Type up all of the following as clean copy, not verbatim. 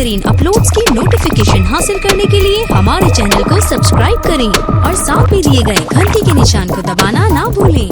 तरीन अपलोड्स की नोटिफिकेशन हासिल करने के लिए हमारे चैनल को सब्सक्राइब करें और साथ में दिए गए घंटी के निशान को दबाना ना भूलें।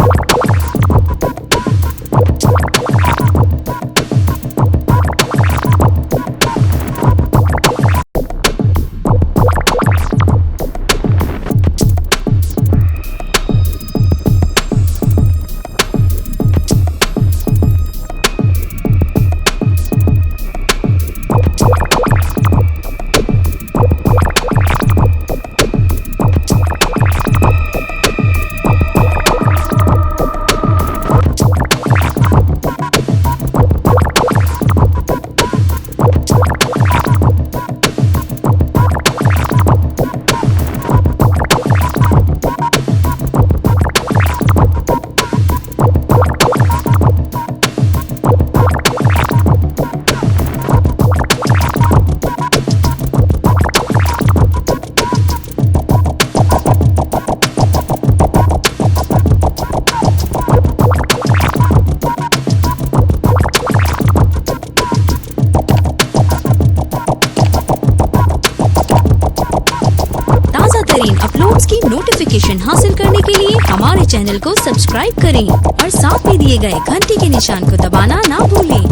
अपलोड्स की नोटिफिकेशन हासिल करने के लिए हमारे चैनल को सब्सक्राइब करें और साथ में दिए गए घंटी के निशान को दबाना ना भूलें।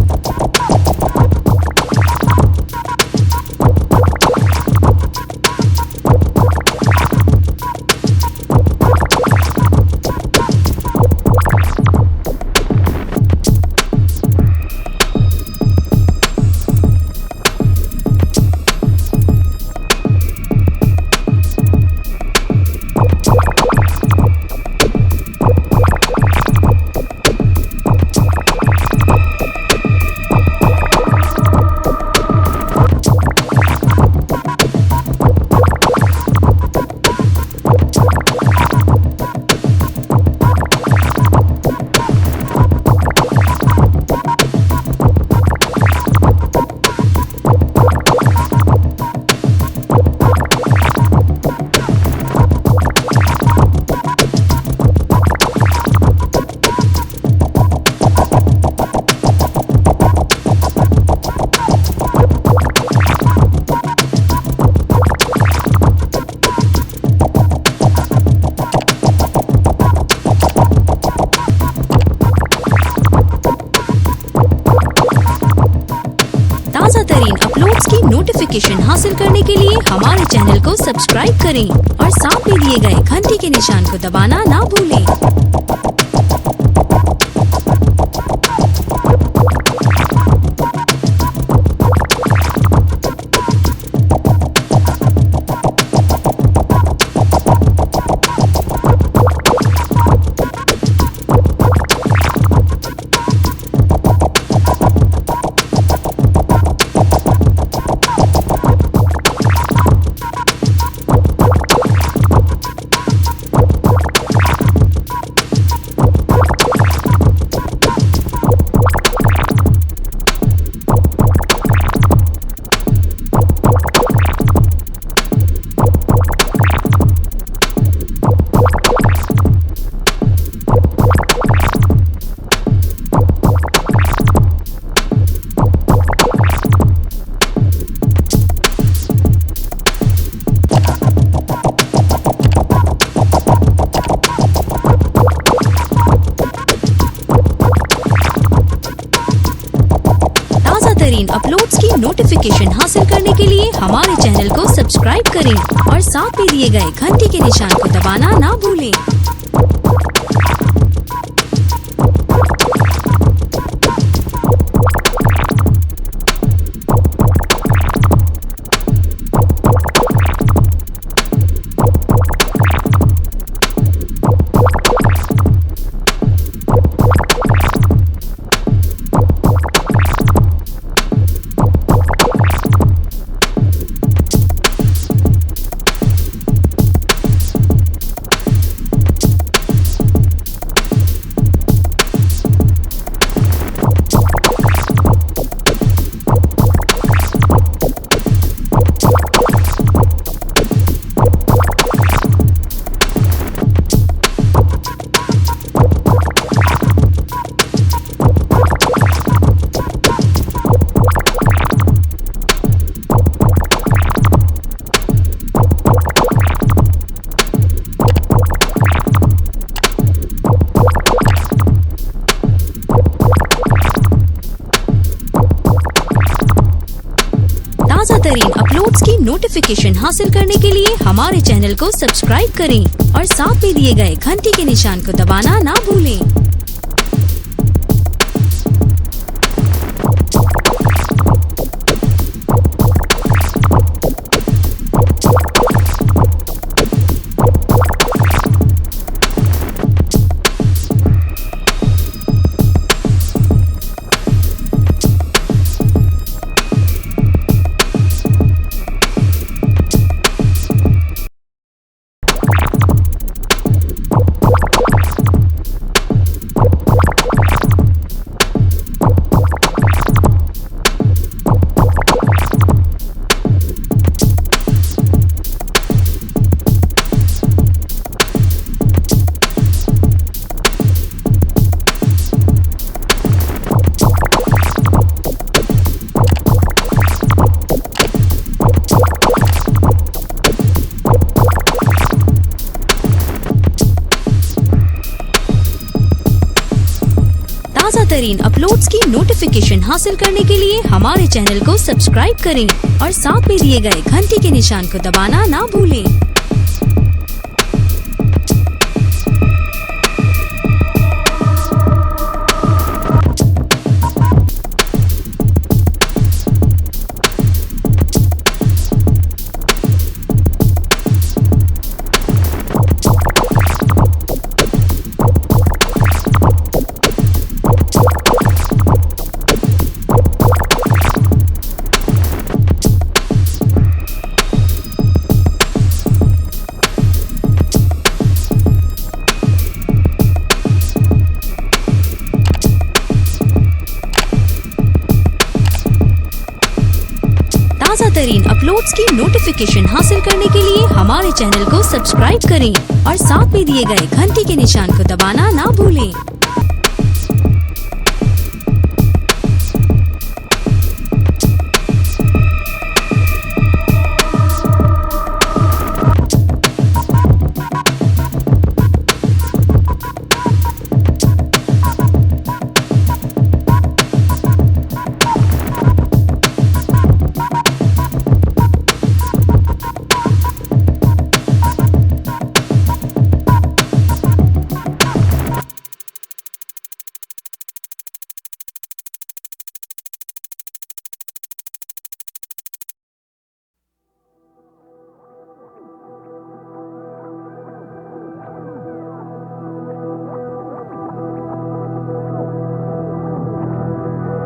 ताज़ा तरीन अपलोड्स की नोटिफिकेशन हासिल करने के लिए हमारे चैनल को सब्सक्राइब करें और साथ में दिए गए घंटी के निशान को दबाना ना भूलें। तरीन अपलोड्स की नोटिफिकेशन हासिल करने के लिए हमारे चैनल को सब्सक्राइब करें और साथ में दिए गए घंटी के निशान को दबाना ना भूलें। नोटिफिकेशन हासिल करने के लिए हमारे चैनल को सब्सक्राइब करें और साथ में दिए गए घंटी के निशान को दबाना ना भूलें। ताज़ा तरीन अपलोड्स की नोटिफिकेशन हासिल करने के लिए हमारे चैनल को सब्सक्राइब करें और साथ में दिए गए घंटी के निशान को दबाना ना भूलें। ताज़ा तरीन अपलोड्स की नोटिफिकेशन हासिल करने के लिए हमारे चैनल को सब्सक्राइब करें और साथ में दिए गए घंटी के निशान को दबाना ना भूलें।